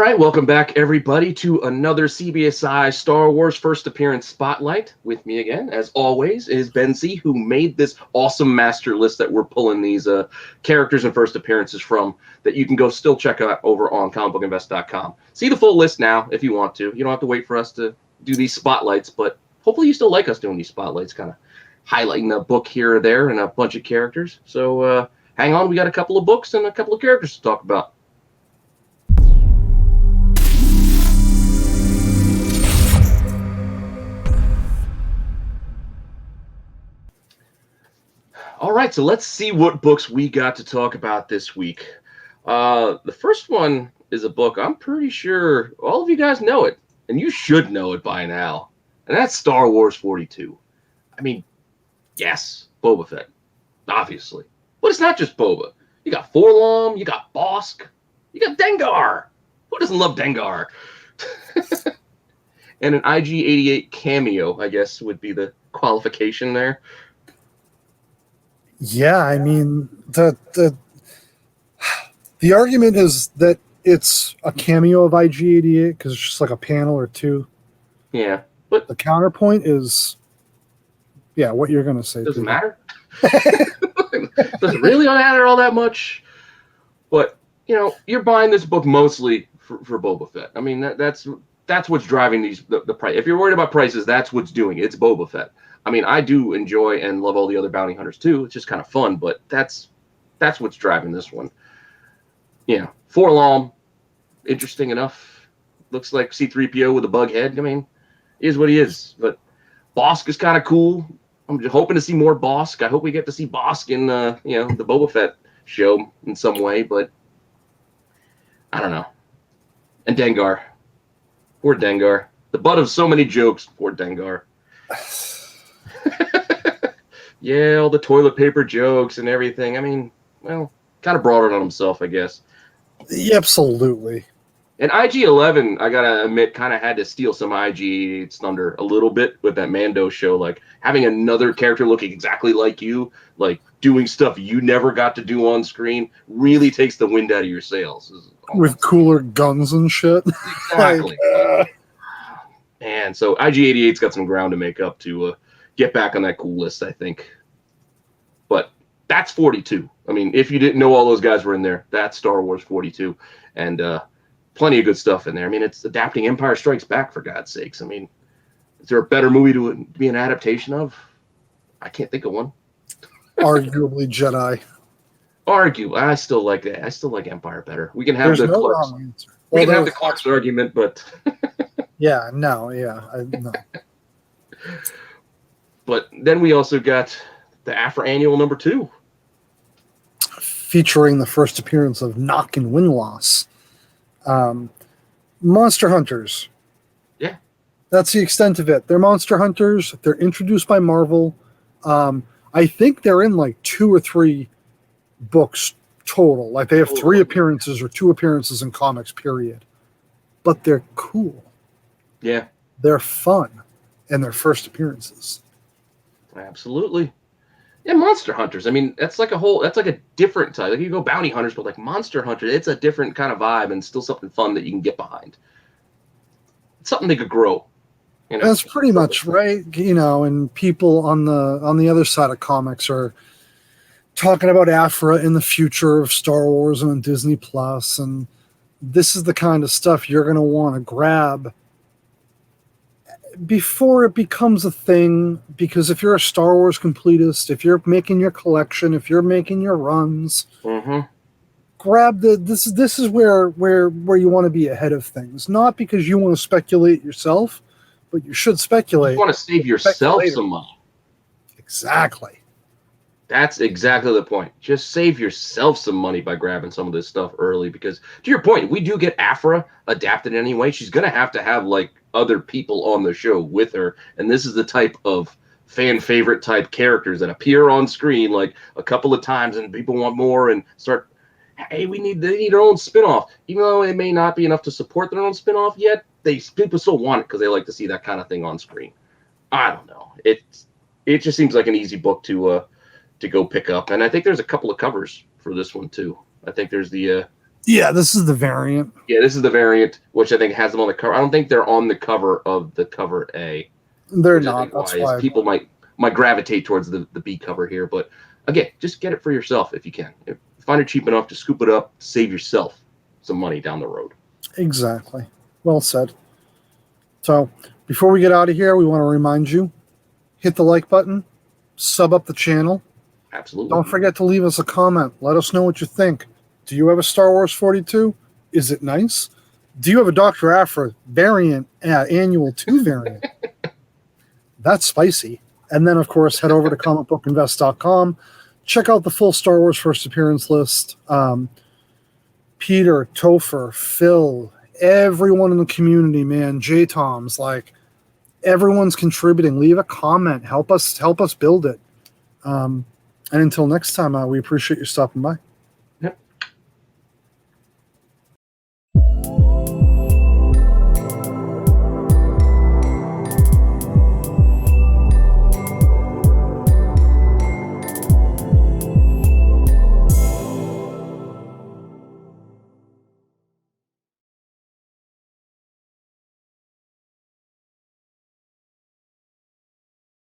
All right, welcome back, everybody, to another CBSI Star Wars First Appearance Spotlight. With me again, as always, is Ben Z, who made this awesome master list that we're pulling these characters and first appearances from that you can go still check out over on comicbookinvest.com. See the full list now if you want to. You don't have to wait for us to do these spotlights, but hopefully you still like us doing these spotlights, kind of highlighting a book here or there and a bunch of characters. So hang on, we got a couple of books and a couple of characters to talk about. All right, so let's see what books we got to talk about this week. The first one is a book I'm pretty sure all of you guys know it, and you should know it by now, and that's Star Wars 42. I mean, yes, Boba Fett, obviously. But it's not just Boba. You got Forlom, you got Bosk, you got Dengar. Who doesn't love Dengar? And an IG-88 cameo, I guess, would be the qualification there. Yeah, I mean, the argument is that it's a cameo of IG-88 because it's just like a panel or two. Yeah, but the counterpoint is, yeah, what you're going to say. Doesn't matter. Doesn't really matter all that much. But, you know, you're buying this book mostly for Boba Fett. I mean, that's what's driving the price. If you're worried about prices, that's what's doing it. It's Boba Fett. I mean, I do enjoy and love all the other bounty hunters too. It's just kind of fun, but that's what's driving this one. Yeah, Forlom, interesting enough. Looks like C-3PO with a bug head. I mean, he is what he is. But Bosk is kind of cool. I'm just hoping to see more Bosk. I hope we get to see Bosk in the Boba Fett show in some way. But I don't know. And Dengar, poor Dengar, the butt of so many jokes. Poor Dengar. Yeah, all the toilet paper jokes and everything. I mean, well, kind of brought it on himself, I guess. Yeah, absolutely. And IG-11, I gotta admit, kind of had to steal some IG-88's thunder a little bit with that Mando show. Like, having another character looking exactly like you, like, doing stuff you never got to do on screen, really takes the wind out of your sails. With cooler guns and shit. Exactly. And so IG-88's got some ground to make up to get back on that cool list, I think. But that's 42. I mean, if you didn't know all those guys were in there, that's Star Wars 42. And plenty of good stuff in there. I mean, it's adapting Empire Strikes Back, for God's sakes. I mean, is there a better movie to be an adaptation of? I can't think of one. Arguably Jedi. I still like that. I still like Empire better. We can have There's the no Clark's. wrong answer. We can have the Clark's argument, but yeah, no. But then we also got the Afra Annual #2. Featuring the first appearance of Nokk and Win-Loss. Monster Hunters. Yeah. That's the extent of it. They're Monster Hunters. They're introduced by Marvel. I think they're in like 2 or 3 books total. Like they have 3 appearances or 2 appearances in comics, period. But they're cool. Yeah. They're fun. And they're first appearances. Absolutely. Yeah, Monster Hunters. I mean, that's like a different type. Like you go Bounty Hunters, but like Monster Hunter, it's a different kind of vibe and still something fun that you can get behind. It's something they could grow. You know? That's pretty much right. You know, and people on the other side of comics are talking about Afra in the future of Star Wars and on Disney Plus, and this is the kind of stuff you're going to want to grab before it becomes a thing, because if you're a Star Wars completist, if you're making your collection, if you're making your runs, grab this is where you want to be ahead of things. Not because you want to speculate yourself, but you should speculate. You want to save yourself some money. Exactly. That's exactly the point. Just save yourself some money by grabbing some of this stuff early, because to your point, we do get Afra adapted anyway. She's going to have like other people on the show with her, and this is the type of fan favorite type characters that appear on screen like a couple of times and people want more and start, hey, they need their own spinoff. Even though it may not be enough to support their own spinoff yet, people still want it because they like to see that kind of thing on screen. I don't know. It just seems like an easy book to go pick up, and I think there's a couple of covers for this one too. I think there's the Yeah, this is the variant. Yeah, this is the variant, which I think has them on the cover. I don't think they're on the cover of the cover A. They're Which I not. think That's why is why. people might gravitate towards the B cover here. But again, just get it for yourself if you can. If you find it cheap enough to scoop it up, save yourself some money down the road. Exactly. Well said. So before we get out of here, we want to remind you, hit the like button, sub up the channel. Absolutely. Don't forget to leave us a comment. Let us know what you think. Do you have a Star Wars 42? Is it nice? Do you have a Dr. Aphra variant, annual 2 variant? That's spicy. And then, of course, head over to comicbookinvest.com. Check out the full Star Wars First Appearance list. Peter, Topher, Phil, everyone in the community, man, J-Toms, like, everyone's contributing. Leave a comment. Help us build it. And until next time, we appreciate you stopping by.